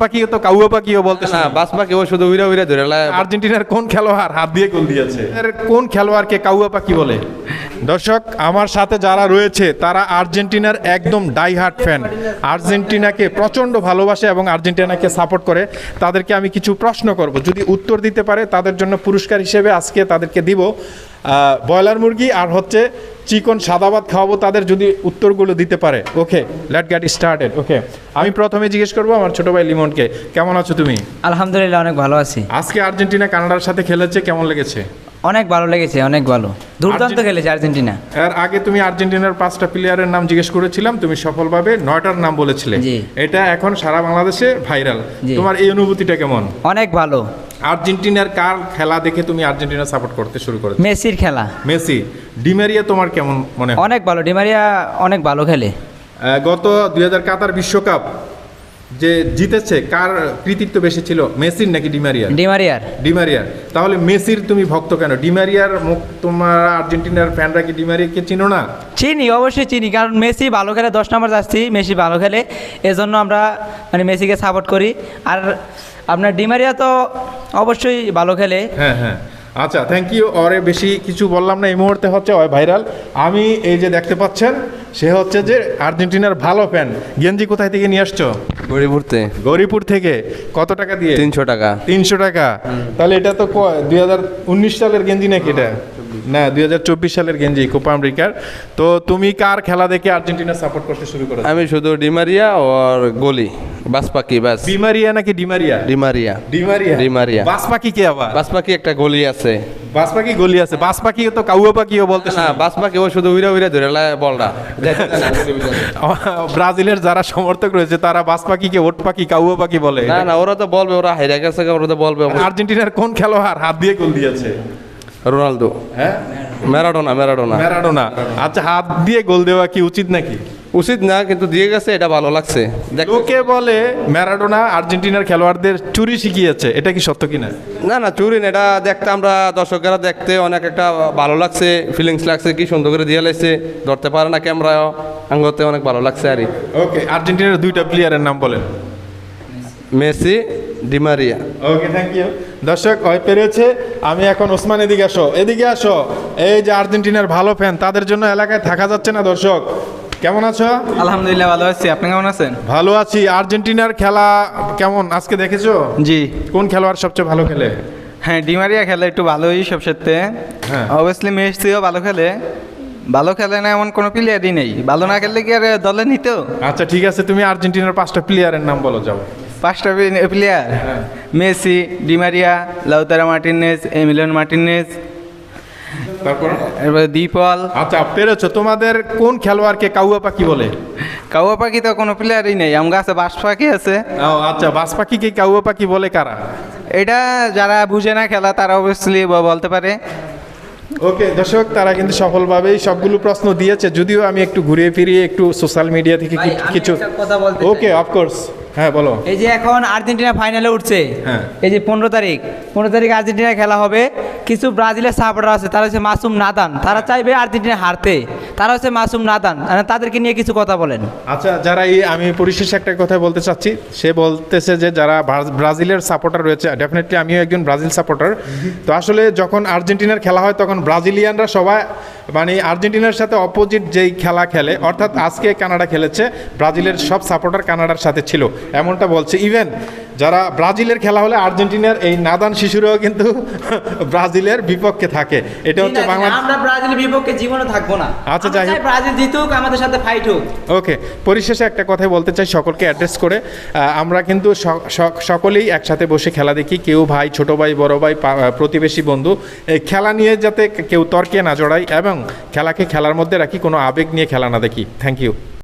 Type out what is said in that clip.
পাখিও তো কাউয়া পাখিও বলতে না বাস পাখি ও শুধু উইরা উইরা ধরে আর্জেন্টিনার কোন খেলোয়াড় হাত দিয়ে গোল দিয়েছে? কোন খেলোয়াড়কে কাউয়া পাখি বলে? দর্শক, আমার সাথে যারা রয়েছে তারা আর্জেন্টিনার একদম ডাইহার্ট ফ্যান, আর্জেন্টিনাকে প্রচণ্ড ভালোবাসে এবং আর্জেন্টিনাকে সাপোর্ট করে। তাদেরকে আমি কিছু প্রশ্ন করব, যদি উত্তর দিতে পারে তাদের জন্য পুরস্কার হিসেবে আজকে তাদেরকে দিব ব্রয়লার মুরগি আর হচ্ছে চিকন সাদা ভাত খাওয়াবো তাদের, যদি উত্তরগুলো দিতে পারে। ওকে, লেট গেট স্টার্টেড। ওকে, আমি প্রথমে জিজ্ঞেস করবো আমার ছোট ভাই লিমনকে, কেমন আছো তুমি? আলহামদুলিল্লাহ, অনেক ভালো আছি। আজকে আর্জেন্টিনা কানাডার সাথে খেলেছে, কেমন লেগেছে? অনেক ভালো লেগেছে, অনেক ভালো, দুর্দান্ত খেলেছে আর্জেন্টিনা। এর আগে তুমি আর্জেন্টিনার 5টা প্লেয়ারের নাম জিজ্ঞেস করেছিলাম, তুমি সফলভাবে 9টার নাম বলেছিলে। জি। এটা এখন সারা বাংলাদেশে ভাইরাল। জি। তোমার এই অনুভূতিটা কেমন? অনেক ভালো। আর্জেন্টিনার কার খেলা দেখে তুমি আর্জেন্টিনা সাপোর্ট করতে শুরু করেছো? মেসির খেলা। মেসি। ডিমারিয়া তোমার কেমন মনে হয়? অনেক ভালো, ডিমারিয়া অনেক ভালো খেলে। গত 2000 কাতার বিশ্বকাপ যে জিতেছে, কার কৃতিত্ব বেশি ছিল, মেসির নাকি ডিমারিয়ার? ডিমারিয়ার। ডিমারিয়ার। তাহলে মেসির তুমি ভক্ত কেন? ডিমারিয়ার মুখ, তোমার আর্জেন্টিনার ফ্যানরা কি ডিমারিয়াকে চিনো না? চিনি, অবশ্যই চিনি, কারণ মেসি ভালো খেলে, 10 নম্বর যাচ্ছি, মেসি ভালো খেলে, এজন্য আমরা মানে মেসিকে সাপোর্ট করি। আর আপনার ডিমারিয়া তো অবশ্যই ভালো খেলে। হ্যাঁ হ্যাঁ, আচ্ছা, থ্যাংক ইউ। ওরে বেশি কিছু বললাম না, এই মুহূর্তে হচ্ছে ভাইরাল। আমি এই যে দেখতে পাচ্ছেন, সে হচ্ছে যে আর্জেন্টিনার ভালো ফ্যান। গেঞ্জি কোথায় থেকে নিয়ে আসছো? গড়িপুরতে। গৌরীপুর থেকে। কত টাকা দিয়ে? 300 টাকা। 300 টাকা। তাহলে এটা তো 2019 সালের গেঞ্জি নাকি এটা? না, 2024 সালের গেঞ্জি, কোপা আমেরিকার। তো তুমি কার খেলা দেখে আর্জেন্টিনা সাপোর্ট করতে শুরু করেছো? আমি শুধু ডিমারিয়া আর গলি বাস পাখি বাস। ডিমারিয়া নাকি ডিমারিয়া? ডিমারিয়া। ডিমারিয়া। ডিমারিয়া। বাস পাখি কে আবার? বাস পাখি একটা গলি আছে। বাস পাখি গলি আছে। বাস পাখিও তো কাউয়া পাখিও বলতে না বাস পাখি ও শুধু উইরা উইরা ধরে বলটা। ব্রাজিলের যারা সমর্থক রয়েছে তারা বাস পাখিকে ওট পাখি, কাউয়া পাখি বলে। না না, ওরা তো বলবে, ওরা হাইরা গেছে, ওরা তো বলবে। আর্জেন্টিনার কোন খেলোয়াড় হাত দিয়ে গোল দিয়েছে? রোনালদো। হ্যাঁ, ম্যারাডোনা। ম্যারাডোনা। ম্যারাডোনা। আচ্ছা, হাত দিয়ে গোল দেওয়া কি উচিত নাকি? উচিত না, কিন্তু দিয়ে গেছে, এটা ভালো লাগছে। লোকে বলে ম্যারাডোনা আর্জেন্টিনার খেলোয়াড়দের চুরি শিখিয়েছে, এটা কি সত্য কিনা? না না, চুরি না, এটা দেখতে আমরা দর্শকেরা দেখতে অনেক একটা ভালো লাগছে, ফিলিংস লাগছে, কি সুন্দর করে দিয়ে লাগছে, ধরতে পারে না ক্যামেরা, আঙ্গতে অনেক ভালো লাগছে আর। ওকে, আর্জেন্টিনার 2টা প্লেয়ারের নাম বলেন। Messi, Di Maria. Okay, thank you. দর্শক পেরেছে। আমি এখন ওসমান, এদিকে আসো, এদিকে আসো। এই যে আর্জেন্টিনার ভালো ফ্যান, তাদের জন্য এলাকায় থাকা যাচ্ছে না। দর্শক, কেমন আছো? আলহামদুলিল্লাহ, ভালো আছি। আপনি কেমন আছেন? ভালো আছি। আর্জেন্টিনার খেলা কেমন আজকে দেখেছো? জি। কোন খেলোয়াড় সবচেয়ে ভালো খেলে? হ্যাঁ, ডিমারিয়া খেলে একটু ভালোই সবসাথে। হ্যাঁ। অবভিয়াসলি মেসিও ভালো খেলে। ভালো খেলে না এমন কোনো প্লেয়ারই নেই, ভালো না খেললে কি আর দলে নিত? আচ্ছা, ঠিক আছে, তুমি আর্জেন্টিনার 5টা প্লেয়ারের নাম বলো, যাও। 5টা player: Messi, Di Maria, Lautaro Martinez, Emiliano Martinez, তারপর? এরপরে দ্বীপল। আচ্ছা, পেরেছো। তোমাদের কোন খেলোয়াড়কে কাউয়া পাখি বলে? কাউয়া পাখি তো কোনো প্লেয়ারই নেই, আমার কাছে বাস পাখি আছে। ও আচ্ছা, বাস পাখিকে কাউয়া পাখি বলে কারা? এটা যারা বুঝে না খেলা তারা অবভিয়াসলি বলতে পারে। ওকে দর্শক, তারা কিন্তু সফলভাবেই সবগুলো প্রশ্ন দিয়েছে, যদিও আমি একটু ঘুরিয়ে ফিরিয়ে একটু সোশ্যাল মিডিয়া থেকে ভাই, আমি কিছু। একটা কথা বলতে চাই। ওকে, অফকোর্স, হ্যাঁ বলো। এই যে এখন আর্জেন্টিনা ফাইনালে উঠছে, হ্যাঁ। এই যে 15 তারিখ আর্জেন্টিনা খেলা হবে। কিছু ব্রাজিলের সাপোর্টার আছে, তারা হচ্ছে মাসুম নাদান, তারা চাইবে আর্জেন্টিনা হারতে, তারা হচ্ছে মাসুম নাদান, মানে তাদেরকে নিয়ে কিছু কথা বলেন। আচ্ছা, যারা আমি পরিশেষে একটা কথা বলতে চাচ্ছি, সে বলতেছে যে যারা ব্রাজিলের সাপোর্টার রয়েছে, ডেফিনেটলি আমিও একজন ব্রাজিল সাপোর্টার। তো আসলে যখন আর্জেন্টিনার খেলা হয় তখন ব্রাজিলিয়ানরা সবাই মানে আর্জেন্টিনার সাথে অপোজিট যেই খেলা খেলে, অর্থাৎ আজকে কানাডা খেলেছে, ব্রাজিলের সব সাপোর্টার কানাডার সাথে ছিল, এমনটা বলছে। ইভেন যারা ব্রাজিলের খেলা হলে আর্জেন্টিনার এই নাদান শিশুরাও কিন্তু ব্রাজিলের বিপক্ষে থাকে। এটা হচ্ছে বাংলাদেশ। আমরা ব্রাজিলের বিপক্ষে জীবনে থাকবো না। আচ্ছা, যাই হোক, ব্রাজিল জিতুক, আমাদের সাথে ফাইট হোক। ওকে, পরিশেষে একটা কথাই বলতে চাই সকলকে অ্যাড্রেস করে, আমরা কিন্তু সকলেই একসাথে বসে খেলা দেখি, কেউ ভাই, ছোট ভাই, বড় ভাই, প্রতিবেশী, বন্ধু, এই খেলা নিয়ে যাতে কেউ তর্কে না জড়াই এবং খেলাকে খেলার মধ্যে রাখি, কোনো আবেগ নিয়ে খেলা না দেখি। Thank you.